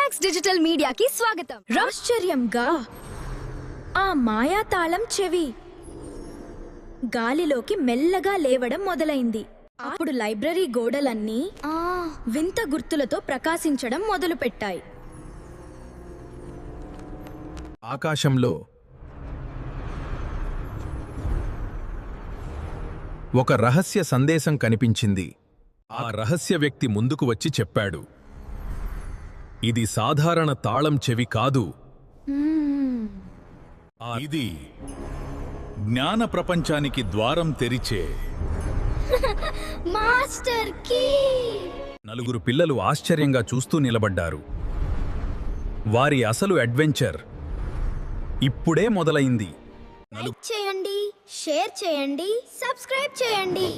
Max digital మీడియాకి స్వాగతం. ఆశ్చర్యంగా ఆ మాయా తాళం చెవి గాలిలోకి మెల్లగా లేవడం మొదలైంది. అప్పుడు లైబ్రరీ గోడలన్నీ వింత గుర్తులతో ప్రకాశించడం మొదలుపెట్టాయి. ఆకాశంలో ఒక రహస్య సందేశం కనిపించింది. ఆ రహస్య వ్యక్తి ముందుకు వచ్చి చెప్పాడు, ఇది సాధారణ తాళం చెవి కాదు, ఇది జ్ఞాన ప్రపంచానికి ద్వారం తెరిచే మాస్టర్ కీ. నలుగురు పిల్లలు ఆశ్చర్యంగా చూస్తూ నిలబడ్డారు. వారి అసలు అడ్వెంచర్ ఇప్పుడే మొదలైంది. లైక్ చేయండి, షేర్ చేయండి, సబ్స్క్రైబ్ చేయండి.